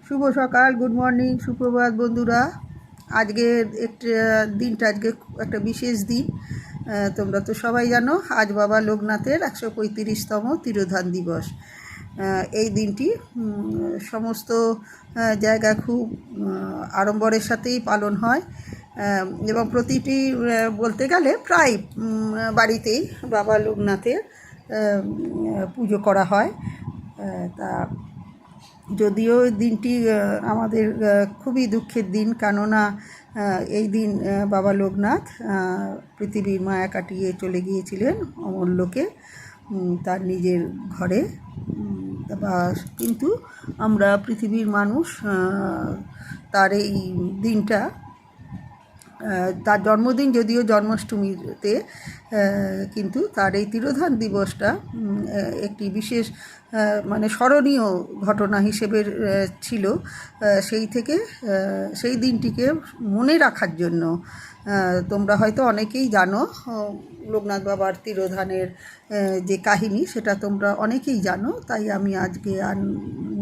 শুভ সকাল, good morning, সুপ্রভাত বন্ধুরা। আজকের দিনটা একটা বিশেষ দিন। তোমরা তো সবাই জানো আজ বাবা লোকনাথের 135তম তিরোধান দিবস। এই দিনটি সমস্ত জায়গা খুব আড়ম্বরের সাথেই পালন হয় এবং প্রতিটি বলতে গেলে প্রায় বাড়িতেই বাবা লোকনাথের পুজো করা হয়। তা যদিও দিনটি আমাদের খুবই দুঃখের দিন, কেননা এই দিন বাবা লোকনাথ পৃথিবীর মায়া কাটিয়ে চলে গিয়েছিলেন অমরলোকে, তার নিজের ঘরে। কিন্তু আমরা পৃথিবীর মানুষ তার এই দিনটা, তার জন্মদিন যদিও জন্মাষ্টমীতে, কিন্তু তার এই তিরোধান দিবসটা একটি বিশেষ মানে স্মরণীয় ঘটনা হিসেবে ছিল। সেই দিনটিকে মনে রাখার জন্য তোমরা হয়তো অনেকেই জানো লোকনাথ বাবার তিরোধানের যে কাহিনী, সেটা তোমরা অনেকেই জানো, তাই আমি আজকে আর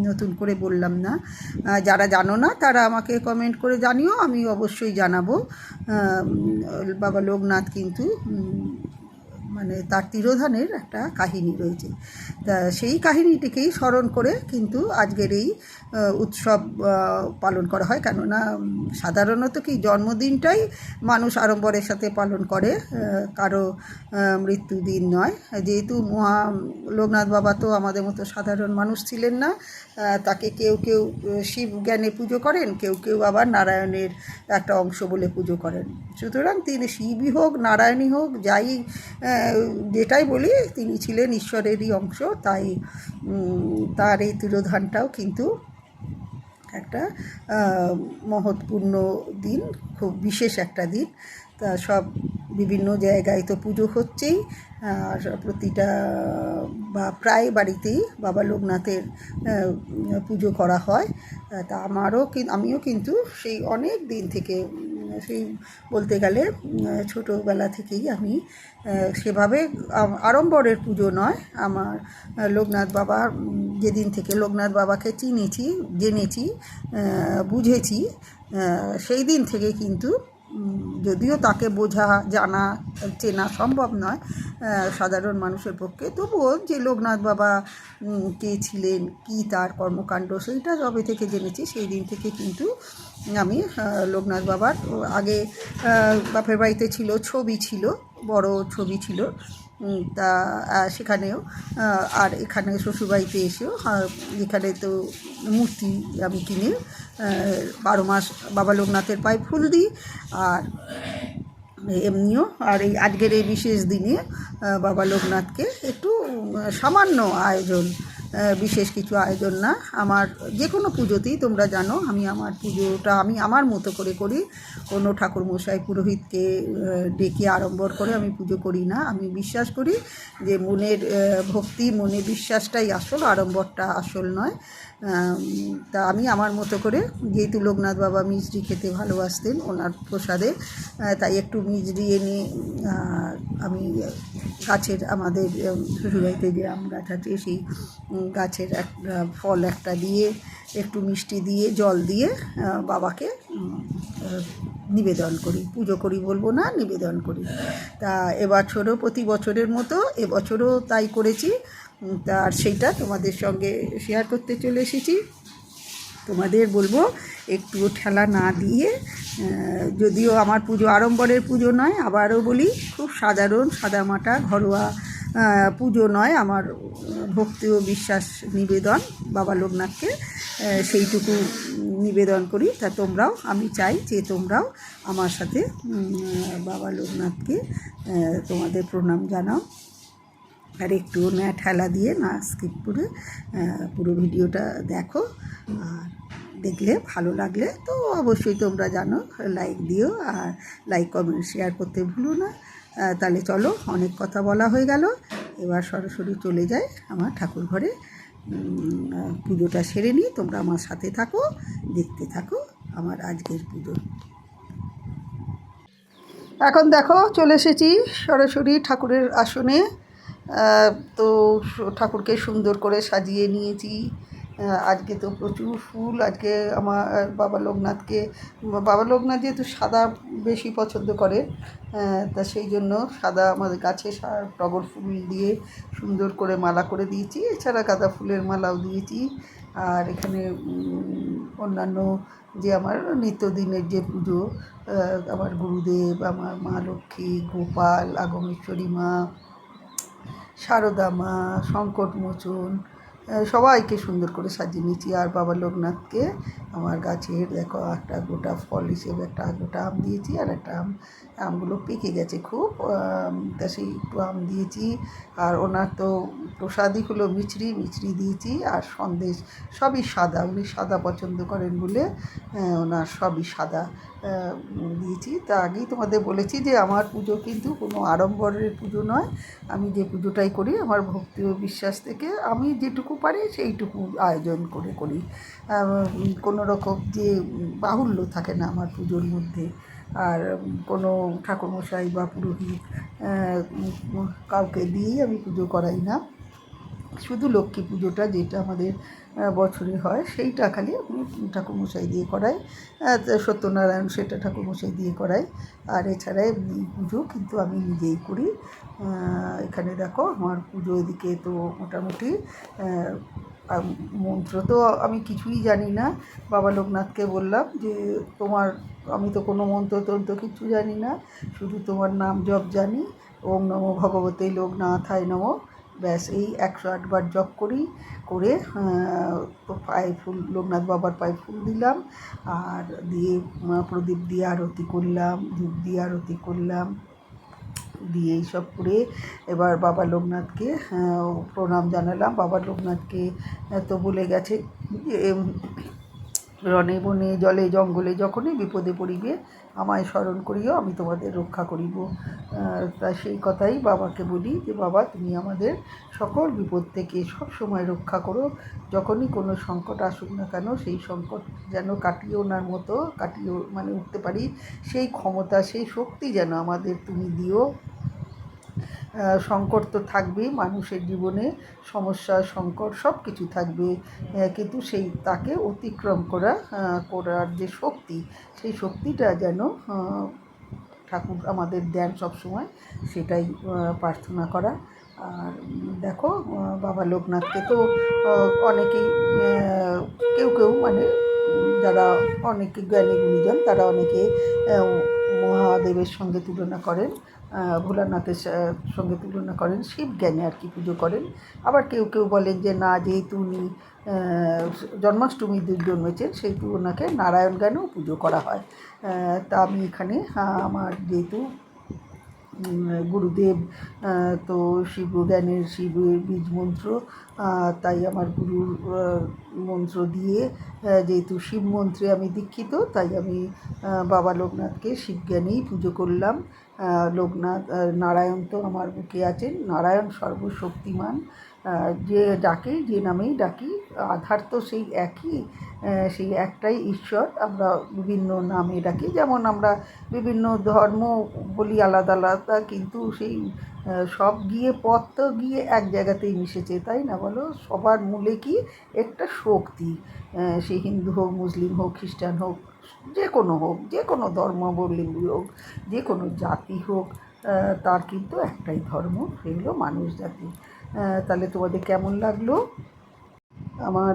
নতুন করে বললাম না। যারা জানো না তারা আমাকে কমেন্ট করে জানিও, আমি অবশ্যই জানাবো। বাবা লোকনাথ কিন্তু মানে তার তিরোধানের একটা কাহিনী রয়েছে, তা সেই কাহিনীটিকেই স্মরণ করে কিন্তু আজকের এই উৎসব পালন করা হয়। কেননা সাধারণত কি জন্মদিনটাই মানুষ আড়ম্বরের সাথে পালন করে, কারো মৃত্যুদিন নয়। যেহেতু লোকনাথ বাবা তো আমাদের মতো সাধারণ মানুষ ছিলেন না, তাকে কেউ কেউ শিব জ্ঞানে পুজো করেন, কেউ কেউ আবার নারায়ণের একটা অংশ বলে পুজো করেন। সুতরাং তিনি শিবই হোক নারায়ণই হোক যেটাই বলি, তিনি ছিলেন ঈশ্বরেরই অংশ। তাই তার এই তিরোধানটাও কিন্তু একটা মহৎপূর্ণ দিন, খুব বিশেষ একটা দিন। তা সব বিভিন্ন জায়গায় তো পুজো হচ্ছেই, আর প্রতিটা বা প্রায় বাড়িতেই বাবা লোকনাথের পুজো করা হয়। তা আমিও কিন্তু সেই অনেক দিন থেকে, সেই বলতে গেলে ছোটোবেলা থেকেই আমি সেভাবে আড়ম্বরের পুজো নয়, আমার লোকনাথ বাবা যেদিন থেকে লোকনাথ বাবাকে চিনেছি, জেনেছি, বুঝেছি, সেই দিন থেকে কিন্তু, যদিও তাকে বোঝা জানা চেনা সম্ভব নয় সাধারণ মানুষের পক্ষে, তবুও যে লোকনাথ বাবা কে ছিলেন, কি তার কর্মকাণ্ড, সেইটা যবে থেকে জেনেছি সেই দিন থেকে কিন্তু আমি লোকনাথ বাবার আগে বাপের বাড়িতে ছবি ছিল, বড় ছবি ছিল, তা সেখানেও, আর এখানে শ্বশুরবাড়িতে এসেও এখানে তো মূর্তি আমি কিনে 12 মাস বাবা লোকনাথের পায়ে ফুল দিই। আর এমনিও আর এই আজকের এই বিশেষ দিনে বাবা লোকনাথকে একটু সামান্য আয়োজন, বিশেষ কিছু আয়োজন না। আমার যে কোনো পুজোতেই তোমরা জানো আমি আমার পুজোটা আমি আমার মতো করে করি, কোনো ঠাকুরমশাই পুরোহিতকে ডেকে আড়ম্বর করে আমি পুজো করি না। আমি বিশ্বাস করি যে মনের ভক্তি, মনের বিশ্বাসটাই আসল, আড়ম্বরটা আসল নয়। তা আমি আমার মতো করে, যেহেতু লোকনাথ বাবা মিষ্টি খেতে ভালোবাসতেন ওনার প্রসাদে, তাই একটু মিষ্টি এনে আমি গাছের, আমাদের শ্বশুরবাড়িতে যে আম গাছ আছে সেই গাছের একটা ফল একটা দিয়ে, একটু মিষ্টি দিয়ে, জল দিয়ে বাবাকে নিবেদন করি, পুজো করি বলবো না, নিবেদন করি। তা এবছরও প্রতি বছরের মতো এবছরও তাই করেছি। তা আর সেইটা তোমাদের সঙ্গে শেয়ার করতে চলে এসেছি। তোমাদের বলবো একটুও ঠেলা না দিয়ে, যদিও আমার পুজো আড়ম্বরের পুজো নয়, আবারও বলি খুব সাধারণ সাদামাটা ঘরোয়া পুজো নয়, আমার ভক্তি ও বিশ্বাস নিবেদন বাবা লোকনাথকে, সেইটুকু নিবেদন করি। তা তোমরাও, আমি চাই যে তোমরাও আমার সাথে বাবা লোকনাথকে তোমাদের প্রণাম জানাও, আর একটু ঠেলা দিয়ে না স্কিপ করে পুরো ভিডিওটা দেখো। আর দেখলে ভালো লাগলে তো অবশ্যই তোমরা জানো লাইক দিও, আর লাইক কমেন্ট শেয়ার করতে ভুলো না। তাহলে চলো, অনেক কথা বলা হয়ে গেল, এবার সরাসরি চলে যাই আমার ঠাকুর ঘরে, পুজোটা সেরে নিই। তোমরা আমার সাথে থাকো, দেখতে থাকো আমার আজকের পুজো। এখন দেখো চলে এসেছি সরাসরি ঠাকুরের আসনে। তো ঠাকুরকে সুন্দর করে সাজিয়ে নিয়েছি, আজকে তো প্রচুর ফুল। আজকে আমার বাবা লোকনাথ যেহেতু সাদা বেশি পছন্দ করে, তা সেই জন্য সাদা আমাদের গাছে টগর ফুল দিয়ে সুন্দর করে মালা করে দিয়েছি। এছাড়া গাঁদা ফুলের মালাও দিয়েছি। আর এখানে অন্যান্য যে আমার নিত্যদিনের যে পুজো, আমার গুরুদেব, আমার মা লক্ষ্মী, গোপাল, আগমেশ্বরী মা, সারদা মা, সংকটমোচন, সবাইকে সুন্দর করে সাজিয়ে নিয়েছি। আর বাবা লোকনাথকে আমার গাছের দেখো একটা গোটা ফল হিসেবে একটা গোটা আম দিয়েছি। আর একটা আমগুলো পেকে গেছে খুব, তা সেই একটু আম দিয়েছি। আর ওনার তো প্রসাদই হলো মিছরি দিয়েছি আর সন্দেশ। সবই সাদা, উনি সাদা পছন্দ করেন বলে ওনার সবই সাদা দিয়েছি। তা আগেই তোমাদের বলেছি যে আমার পুজো কিন্তু কোনো আড়ম্বরের পুজো নয়। আমি যে পুজোটাই করি আমার ভক্তি ও বিশ্বাস থেকে আমি যেটুকু পারি সেইটুকু আয়োজন করে করি। কোনো রকম যে বাহুল্য থাকে না আমার পুজোর মধ্যে। আর কোনো ঠাকুরমশাই বা পুরোহিত কাউকে দিয়েই আমি পুজো করাই না। শুধু লক্ষ্মী পুজোটা যেটা আমাদের বছরে হয় সেইটা খালি আমি ঠাকুরমশাই দিয়ে করাই। সত্যনারায়ণ সেটা ঠাকুরমশাই দিয়ে করাই। আর এছাড়া এমনি পুজো কিন্তু আমি নিজেই করি। এখানে দেখো আমার পুজো এদিকে তো মোটামুটি মন্ত্র তো আমি কিছুই জানি না। বাবা লোকনাথকে বললাম যে আমি তো কোনো মন্ত্রতন্ত্র কিছু জানি না, শুধু তোমার নাম জপ জানি। ওম নমো ভগবতে লোকনাথায় নমঃ। ব্যাস এই 108 বার জপ করে তো পায়ে ফুল, লোকনাথ বাবার পায়ে ফুল দিলাম। আর দিয়ে প্রদীপ দিয়ে আরতি করলাম, ধূপ দিয়ে আরতি করলাম। দিয়ে এইসব করে এবার বাবা লোকনাথকে প্রণাম জানালাম। বাবা লোকনাথকে তো বলে গেছে যে রণে বনে জলে জঙ্গলে যখনই বিপদে পড়িবে আমায় স্মরণ করিও, আমি তোমাদের রক্ষা করিব। তা সেই কথাই বাবাকে বলি যে বাবা তুমি আমাদের সকল বিপদ থেকে সব সময় রক্ষা করো। যখনই কোনো সংকট আসুক না কেন সেই সংকট যেন কাটিয়ে ওনার মতো মানে উঠতে পারি, সেই ক্ষমতা সেই শক্তি যেন আমাদের তুমি দিও। সংকট তো থাকবেই মানুষের জীবনে, সমস্যা সংকট সব কিছু থাকবে, কিন্তু তাকে অতিক্রম করার যে শক্তি, সেই শক্তিটা যেন ঠাকুর আমাদের দেন সবসময়, সেটাই প্রার্থনা করা। আর দেখো বাবা লোকনাথকে তো অনেকেই কেউ মানে যারা অনেকে জ্ঞানী গুণীজন তারা অনেকে মহাদেবের সঙ্গে তুলনা করেন, ভোলানাথের সঙ্গে তুলনা করেন, শিব জ্ঞানে আর কি পুজো করেন। আবার কেউ বলেন যে না, যেহেতু উনি জন্মাষ্টমীর দিন জন্মেছেন সেহেতু ওনাকে নারায়ণ জ্ঞানেও পুজো করা হয়। তা আমি এখানে আমার যেহেতু গুরুদেব তো শিবজ্ঞানের শিবের বীজ মন্ত্র, তাই আমার গুরুর মন্ত্র দিয়ে যেহেতু শিব মন্ত্রে আমি দীক্ষিত, তাই আমি বাবা লোকনাথকে শিবজ্ঞানেই পুজো করলাম। লোকনাথ নারায়ণ তো আমার বুকে আছেন, নারায়ণ সর্বশক্তিমান, যে নামেই ডাকি আধার তো সেই একই, সেই একটাই ঈশ্বর। আমরা বিভিন্ন নামে ডাকি, যেমন আমরা বিভিন্ন ধর্ম বলি আলাদা আলাদা, কিন্তু সেই সব পথ তো গিয়ে এক জায়গাতেই মিশেছে, তাই না বলো? সবার মূলে কি একটা শক্তি, সে হিন্দু হোক, মুসলিম হোক, খ্রিস্টান হোক, যে কোনো ধর্মাবলম্বী হোক, যে কোনো জাতি হোক, তার কিন্তু একটাই ধর্ম, সেগুলো মানুষ জাতি। তাহলে তোমাদের কেমন লাগলো আমার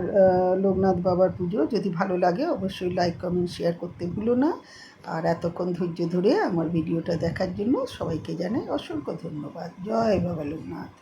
লোকনাথ বাবার পুজো? যদি ভালো লাগে অবশ্যই লাইক কমেন্ট শেয়ার করতে ভুলো না। আর এতক্ষণ ধৈর্য ধরে আমার ভিডিওটা দেখার জন্য সবাইকে জানাই অসংখ্য ধন্যবাদ। জয় বাবা লোকনাথ।